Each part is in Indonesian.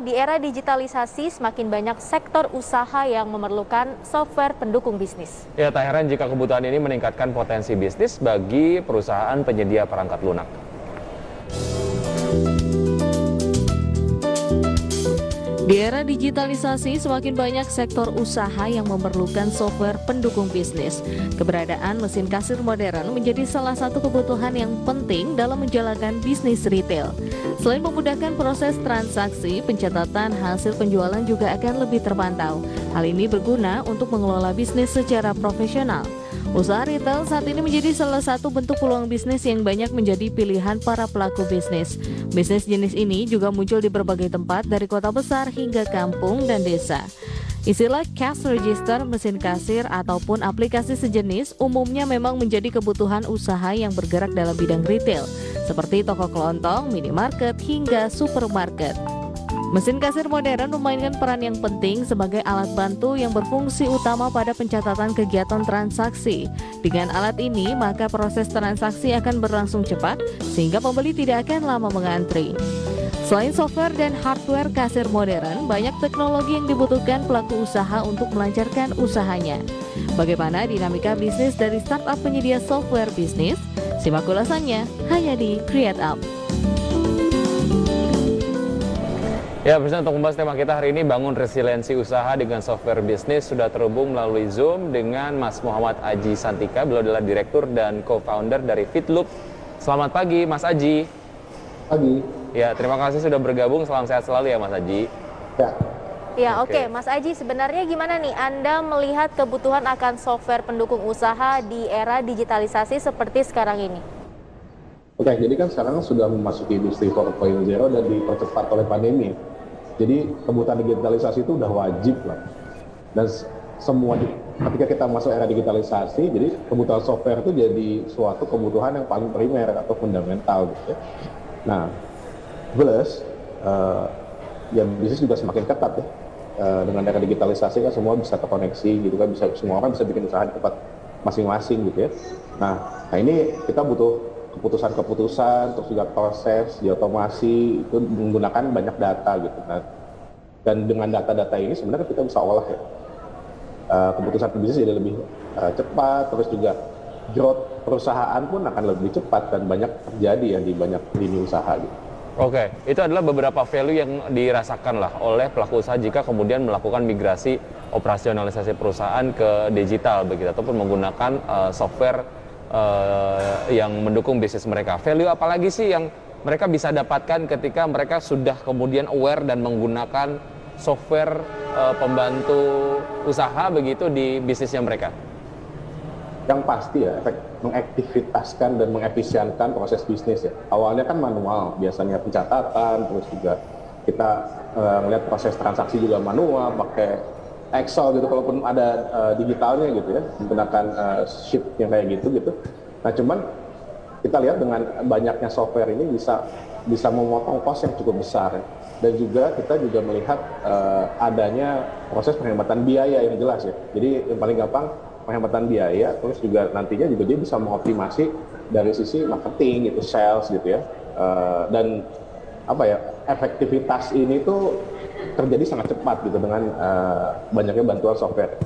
di era digitalisasi semakin banyak sektor usaha yang memerlukan software pendukung bisnis. Ya, tak heran jika kebutuhan ini meningkatkan potensi bisnis bagi perusahaan penyedia perangkat lunak. Di era digitalisasi, semakin banyak sektor usaha yang memerlukan software pendukung bisnis. Keberadaan mesin kasir modern menjadi salah satu kebutuhan yang penting dalam menjalankan bisnis retail. Selain memudahkan proses transaksi, pencatatan hasil penjualan juga akan lebih terpantau. Hal ini berguna untuk mengelola bisnis secara profesional. Usaha retail saat ini menjadi salah satu bentuk peluang bisnis yang banyak menjadi pilihan para pelaku bisnis. Bisnis jenis ini juga muncul di berbagai tempat dari kota besar hingga kampung dan desa. Istilah cash register, mesin kasir, ataupun aplikasi sejenis umumnya memang menjadi kebutuhan usaha yang bergerak dalam bidang retail, seperti toko kelontong, minimarket, hingga supermarket. Mesin kasir modern memainkan peran yang penting sebagai alat bantu yang berfungsi utama pada pencatatan kegiatan transaksi. Dengan alat ini, maka proses transaksi akan berlangsung cepat, sehingga pembeli tidak akan lama mengantri. Selain software dan hardware kasir modern, banyak teknologi yang dibutuhkan pelaku usaha untuk melancarkan usahanya. Bagaimana dinamika bisnis dari startup penyedia software bisnis? Simak ulasannya hanya di Create Up. Ya, bersama untuk membahas tema kita hari ini, bangun resiliensi usaha dengan software bisnis, sudah terhubung melalui Zoom dengan Mas Muhammad Aji Santika. Beliau adalah direktur dan co-founder dari Fitloop. Selamat pagi, Mas Aji. Pagi. Ya, terima kasih sudah bergabung. Salam sehat selalu ya, Mas Aji. Ya. Ya, oke. Mas Aji, sebenarnya gimana nih Anda melihat kebutuhan akan software pendukung usaha di era digitalisasi seperti sekarang ini? Oke, jadi kan sekarang sudah memasuki industri 4.0 dan dipercepat oleh pandemi. Jadi kebutuhan digitalisasi itu udah wajib lah. Dan ketika kita masuk era digitalisasi, jadi kebutuhan software itu jadi suatu kebutuhan yang paling primer atau fundamental gitu ya. Nah, plus ya bisnis juga semakin ketat ya. Dengan era digitalisasi kan semua bisa terkoneksi gitu kan, semua orang bisa bikin usaha di tempat masing-masing gitu ya. Nah ini kita butuh keputusan-keputusan, terus juga proses diotomasi itu menggunakan banyak data gitu. Nah, dan dengan data-data ini sebenarnya kita bisa olah ya. Keputusan bisnis jadi lebih cepat, terus juga growth perusahaan pun akan lebih cepat dan banyak terjadi ya di banyak lini usaha gitu. Oke, itu adalah beberapa value yang dirasakan lah oleh pelaku usaha jika kemudian melakukan migrasi operasionalisasi perusahaan ke digital begitu, ataupun menggunakan software yang mendukung bisnis mereka. Value apalagi sih yang mereka bisa dapatkan ketika mereka sudah kemudian aware dan menggunakan software pembantu usaha begitu di bisnisnya mereka? Yang pasti ya, mengaktivitaskan dan mengefisienkan proses bisnis ya. Awalnya kan manual, biasanya pencatatan, terus juga kita melihat proses transaksi juga manual, pakai Excel gitu, kalaupun ada digitalnya gitu ya, menggunakan sheet yang kayak gitu. Nah cuman kita lihat dengan banyaknya software ini bisa memotong cost yang cukup besar ya. Dan juga kita juga melihat adanya proses penghematan biaya yang jelas ya. Jadi yang paling gampang penghematan biaya, terus juga nantinya juga dia bisa mengoptimasi dari sisi marketing gitu, sales gitu ya. Dan apa ya, efektivitas ini tuh terjadi sangat cepat gitu dengan banyaknya bantuan software.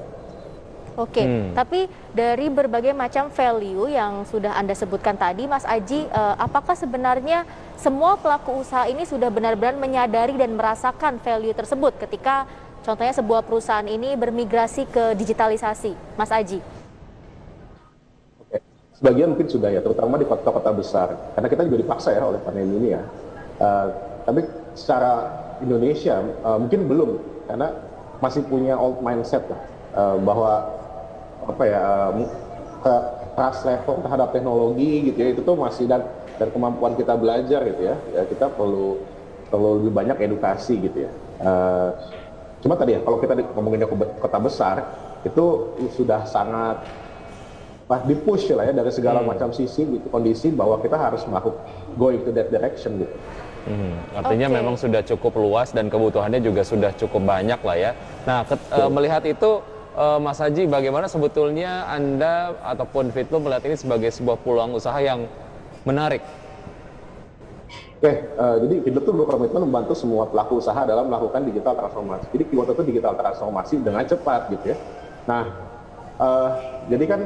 Oke, tapi dari berbagai macam value yang sudah Anda sebutkan tadi, Mas Aji, apakah sebenarnya semua pelaku usaha ini sudah benar-benar menyadari dan merasakan value tersebut ketika contohnya sebuah perusahaan ini bermigrasi ke digitalisasi, Mas Aji? Oke, sebagian mungkin sudah ya, terutama di kota-kota besar, karena kita juga dipaksa ya oleh pandemi ini ya. Tapi secara Indonesia mungkin belum, karena masih punya old mindset lah, bahwa apa ya, trust level terhadap teknologi gitu ya, itu tuh masih dan kemampuan kita belajar gitu ya, kita perlu lebih banyak edukasi gitu ya. Cuma tadi ya, kalau kita ngomongin kota besar itu sudah sangat di-push lah ya dari segala macam sisi gitu, kondisi bahwa kita harus going to that direction gitu. Artinya memang sudah cukup luas dan kebutuhannya juga sudah cukup banyak lah ya. Nah, melihat itu Mas Haji, bagaimana sebetulnya Anda ataupun Fitloop melihat ini sebagai sebuah peluang usaha yang menarik? Oke, jadi Fitloop tuh berkomitmen membantu semua pelaku usaha dalam melakukan digital transformasi. Jadi keyword itu digital transformasi dengan cepat gitu ya. Nah, jadi kan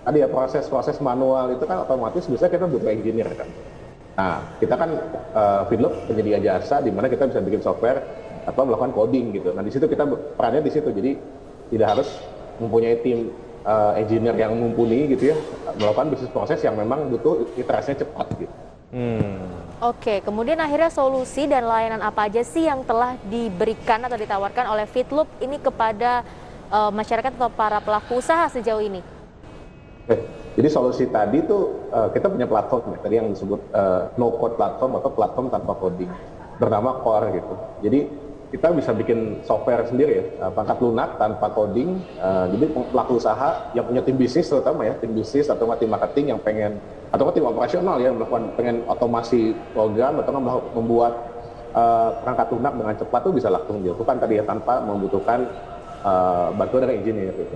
tadi ya proses-proses manual itu kan otomatis biasanya kita butuh engineer kan. Nah, kita kan Fitloop penyedia jasa di mana kita bisa bikin software atau melakukan coding gitu. Nah, di situ kita perannya di situ. Jadi tidak harus mempunyai tim engineer yang mumpuni gitu ya, melakukan bisnis proses yang memang butuh iterasinya cepat gitu. Oke, kemudian akhirnya solusi dan layanan apa aja sih yang telah diberikan atau ditawarkan oleh Fitloop ini kepada masyarakat atau para pelaku usaha sejauh ini? Oke, jadi solusi tadi tuh kita punya platform ya, tadi yang disebut no code platform atau platform tanpa coding, bernama Core gitu. Jadi kita bisa bikin software sendiri ya, pangkat lunak tanpa coding. Jadi pelaku usaha yang punya tim bisnis terutama ya, tim bisnis atau tim marketing yang pengen atau tim operasional ya melakukan pengen otomasi program atau membuat perangkat lunak dengan cepat tuh bisa langsung dilakukan tadi ya tanpa membutuhkan bantuan dari engineer gitu.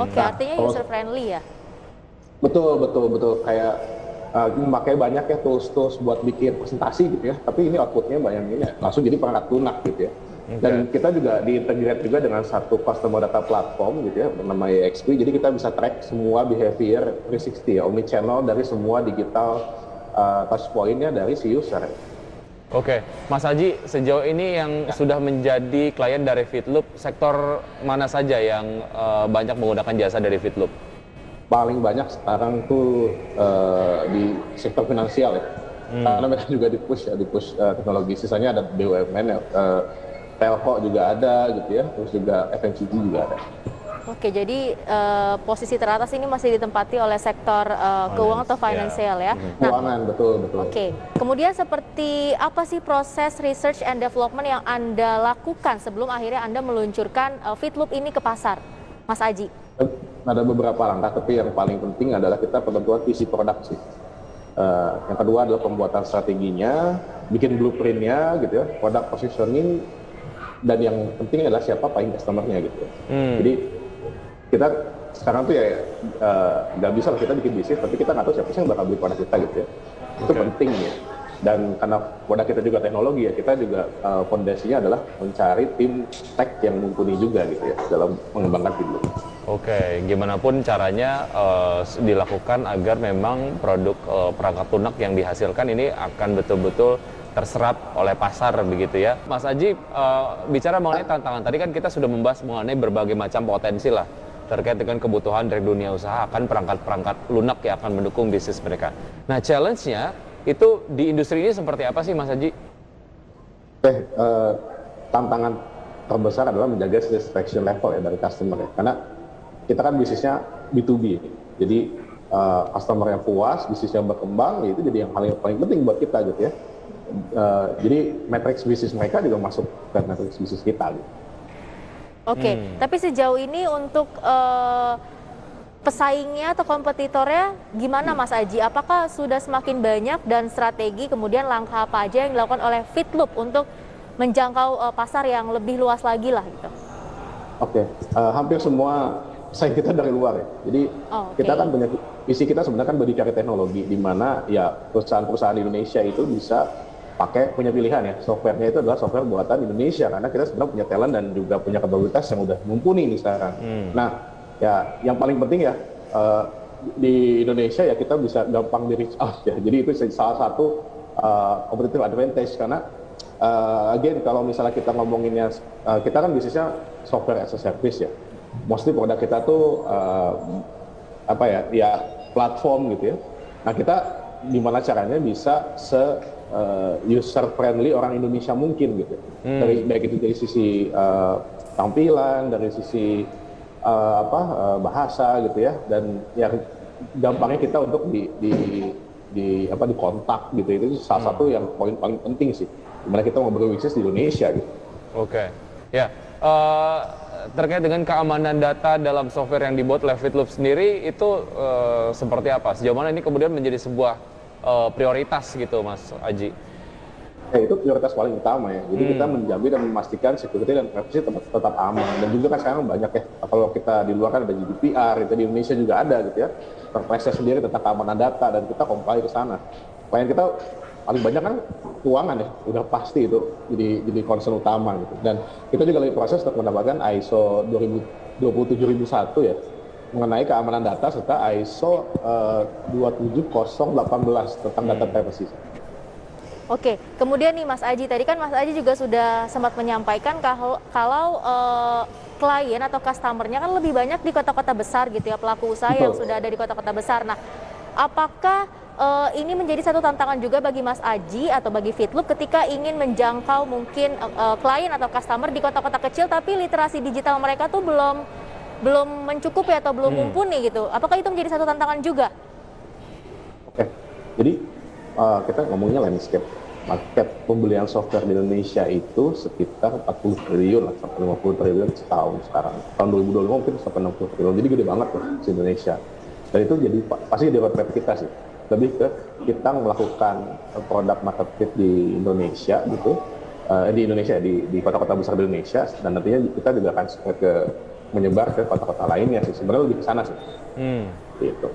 Oke, artinya user friendly ya? Betul kayak memakai banyak ya tools buat bikin presentasi gitu ya, tapi ini outputnya bayangin ya langsung jadi perangkat lunak gitu ya. Dan kita juga diintegrate juga dengan satu customer data platform gitu ya bernama EXP, jadi kita bisa track semua behavior 360 ya, omnichannel dari semua digital touch point-nya dari si user. Oke, Mas Haji, sejauh ini yang sudah menjadi klien dari Fitloop, sektor mana saja yang banyak menggunakan jasa dari Fitloop? Paling banyak sekarang tuh di sektor finansial ya, karena mereka juga di push teknologi. Sisanya ada BUMN ya, telco juga ada gitu ya, terus juga FMCG juga ada. Oke, jadi posisi teratas ini masih ditempati oleh sektor keuangan atau finansial ya. Keuangan, betul. Oke, kemudian seperti apa sih proses research and development yang Anda lakukan sebelum akhirnya Anda meluncurkan Fitloop ini ke pasar, Mas Aji? Ada beberapa langkah, tapi yang paling penting adalah kita penentuan visi produk sih. Yang kedua adalah pembuatan strateginya, bikin blueprintnya gitu ya, product positioning, dan yang penting adalah siapa paying customer-nya gitu. Jadi kita sekarang tuh ya nggak bisa lah kita bikin bisnis, tapi kita nggak tahu siapa sih yang bakal beli produk kita gitu ya. Itu penting ya. Dan karena produk kita juga teknologi ya, kita juga fondasinya adalah mencari tim tech yang mumpuni juga gitu ya dalam mengembangkan Fitloop. Oke, gimana pun caranya dilakukan agar memang produk perangkat lunak yang dihasilkan ini akan betul-betul terserap oleh pasar begitu ya. Mas Aji, bicara mengenai tantangan, tadi kan kita sudah membahas mengenai berbagai macam potensi lah terkait dengan kebutuhan dari dunia usaha akan perangkat-perangkat lunak yang akan mendukung bisnis mereka. Nah, challenge-nya itu di industri ini seperti apa sih Mas Haji? Tantangan terbesar adalah menjaga satisfaction level ya dari customer ya, karena kita kan bisnisnya B2B, jadi customer yang puas, bisnis yang berkembang, itu jadi yang paling penting buat kita gitu ya. Jadi matriks bisnis mereka juga masuk ke matriks bisnis kita gitu. Oke, tapi sejauh ini untuk pesaingnya atau kompetitornya gimana Mas Aji? Apakah sudah semakin banyak dan strategi kemudian langkah apa aja yang dilakukan oleh Fitloop untuk menjangkau pasar yang lebih luas lagi lah gitu? Oke, hampir semua pesaing kita dari luar ya. Jadi kita kan punya visi kita sebenarnya kan berdikari teknologi di mana ya perusahaan-perusahaan di Indonesia itu bisa punya pilihan ya, softwarenya itu adalah software buatan Indonesia karena kita sebenarnya punya talent dan juga punya kapabilitas yang udah mumpuni nih sekarang. Nah, ya yang paling penting ya di Indonesia ya kita bisa gampang di reach out ya. Jadi itu salah satu competitive advantage karena again kalau misalnya kita ngomonginnya kita kan bisnisnya software as a service ya. Mostly produk kita tuh platform gitu ya. Nah, kita gimana caranya bisa user friendly orang Indonesia mungkin gitu. Baik itu dari sisi tampilan, dari sisi bahasa gitu ya, dan yang gampangnya kita untuk di kontak gitu. Itu salah satu yang poin paling penting sih. Gimana kita mau berbisnis di Indonesia gitu. Oke. Ya. Terkait dengan keamanan data dalam software yang dibuat oleh Fitloop sendiri itu seperti apa? Sejauh mana ini kemudian menjadi sebuah prioritas gitu, Mas Aji? Ya, itu prioritas paling utama ya. Jadi kita menjamin dan memastikan security dan privacy tetap aman. Dan juga kan sekarang banyak ya, kalau kita di luar kan ada GDPR, itu di Indonesia juga ada gitu ya. Perpresnya sendiri tentang keamanan data dan kita comply ke sana. Klien kita paling banyak kan keuangan ya, udah pasti itu jadi concern utama gitu. Dan kita juga lagi proses untuk mendapatkan ISO 27001 ya, mengenai keamanan data serta ISO 27018 tentang data privacy. Oke, kemudian nih Mas Aji, tadi kan Mas Aji juga sudah sempat menyampaikan kalau klien atau customernya kan lebih banyak di kota-kota besar gitu ya, pelaku usaha yang sudah ada di kota-kota besar. Nah, apakah ini menjadi satu tantangan juga bagi Mas Aji atau bagi Fitloop ketika ingin menjangkau mungkin klien atau customer di kota-kota kecil tapi literasi digital mereka tuh belum mencukupi atau belum mumpuni gitu. Apakah itu menjadi satu tantangan juga? Oke, jadi kita ngomongnya landscape. Market pembelian software di Indonesia itu sekitar 40 triliun lah, sampai 50 triliun setahun sekarang. Tahun 2025 mungkin sampai 60 triliun, jadi gede banget tuh di Indonesia. Dan itu jadi pasti jadi roadmap kita sih. Lebih ke kita melakukan produk market fit di Indonesia gitu, di kota-kota besar di Indonesia, dan nantinya kita juga akan menyebar ke kota-kota lainnya sih. Sebenarnya lebih ke sana sih. Gitu.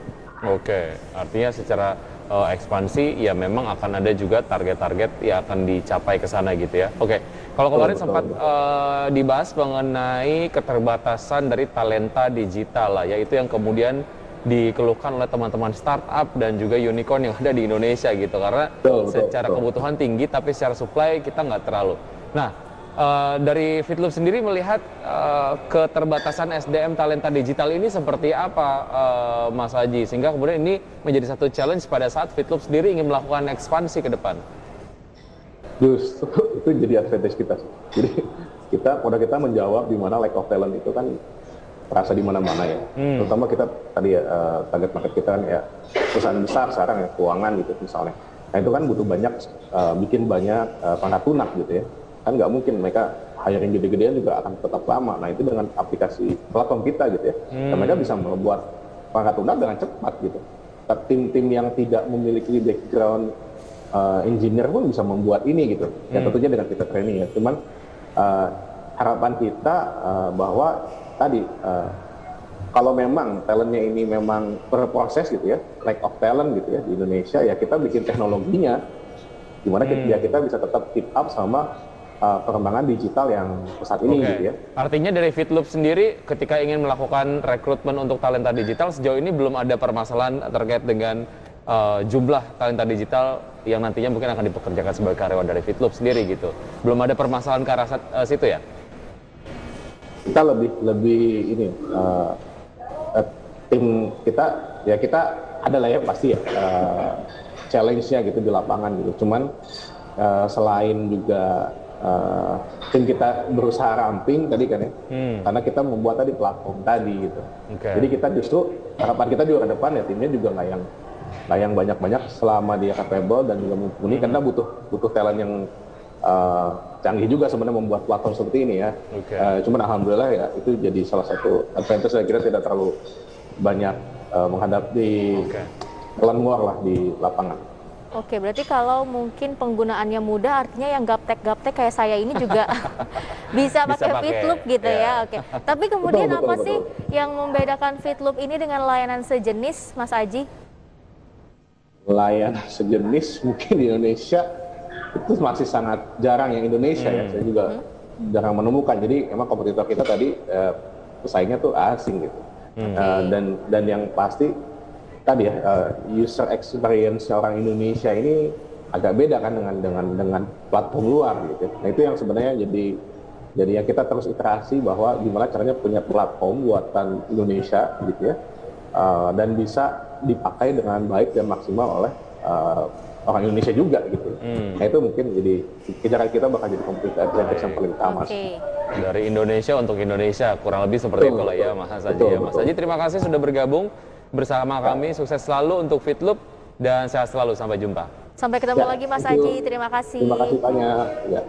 Oke, artinya secara ekspansi ya memang akan ada juga target-target yang akan dicapai ke sana gitu ya. Oke, kalau kemarin sempat dibahas mengenai keterbatasan dari talenta digital lah, yaitu yang kemudian dikeluhkan oleh teman-teman startup dan juga unicorn yang ada di Indonesia gitu, karena secara kebutuhan tinggi tapi secara supply kita nggak terlalu. Nah, dari Fitloop sendiri melihat keterbatasan SDM talenta digital ini seperti apa, Mas Aji, sehingga kemudian ini menjadi satu challenge pada saat Fitloop sendiri ingin melakukan ekspansi ke depan? Justru itu jadi advantage kita sih. Jadi produk kita menjawab di mana lack of talent itu kan terasa di mana-mana ya. Terutama kita tadi ya, target market kita kan ya perusahaan besar sekarang ya, keuangan gitu misalnya. Nah itu kan butuh banyak, bikin banyak pangkat lunak gitu ya. Kan nggak mungkin mereka hiring gede-gedean juga akan tetap lama. Nah itu dengan aplikasi platform kita gitu ya, dan mereka bisa membuat pangkat lunak dengan cepat gitu. Tim-tim yang tidak memiliki background engineer pun bisa membuat ini gitu. Ya tentunya dengan kita training ya. Cuman harapan kita bahwa tadi kalau memang talentnya ini memang berproses gitu ya, lack of talent gitu ya di Indonesia, ya kita bikin teknologinya gimana kita bisa tetap keep up sama perkembangan digital yang saat ini gitu ya. Artinya dari Fitloop sendiri ketika ingin melakukan rekrutmen untuk talenta digital, sejauh ini belum ada permasalahan terkait dengan jumlah talenta digital yang nantinya mungkin akan dipekerjakan sebagai karyawan dari Fitloop sendiri gitu. Belum ada permasalahan ke arah situ ya? Kita lebih ini tim kita ya, kita ada lah ya pasti ya challenge-nya gitu di lapangan gitu. Cuman selain juga tim kita berusaha ramping tadi kan ya, karena kita membuat tadi platform tadi gitu. Jadi kita justru harapan kita juga ke depan ya timnya juga nggak yang banyak-banyak selama dia capable dan juga mumpuni, karena butuh talent yang canggih juga sebenarnya membuat platform seperti ini ya. Cuman alhamdulillah ya itu jadi salah satu advantage, saya kira tidak terlalu banyak menghadapi talent war lah di lapangan. Oke, berarti kalau mungkin penggunaannya mudah, artinya yang gaptek kayak saya ini juga bisa pakai Fitloop gitu ya. Oke. Tapi kemudian apa sih yang membedakan Fitloop ini dengan layanan sejenis, Mas Aji? Layanan sejenis mungkin di Indonesia itu masih sangat jarang yang Indonesia ya. Saya juga jarang menemukan. Jadi emang kompetitor kita tadi pesaingnya tuh asing gitu. Dan yang pasti tadi ya, user experience orang Indonesia ini agak beda kan dengan platform luar gitu. Nah itu yang sebenarnya jadi yang kita terus iterasi bahwa gimana caranya punya platform buatan Indonesia gitu ya, dan bisa dipakai dengan baik dan maksimal oleh orang Indonesia juga gitu. Nah itu mungkin jadi kejaran kita bakal jadi kompetitif yang paling utama. Dari Indonesia untuk Indonesia, kurang lebih seperti itu lah ya Mas Aji. Mas Aji, terima kasih sudah bergabung bersama kami, sukses selalu untuk Fitloop dan sehat selalu, sampai jumpa. Sampai ketemu lagi Mas Aji, terima kasih. Terima kasih banyak. Ya.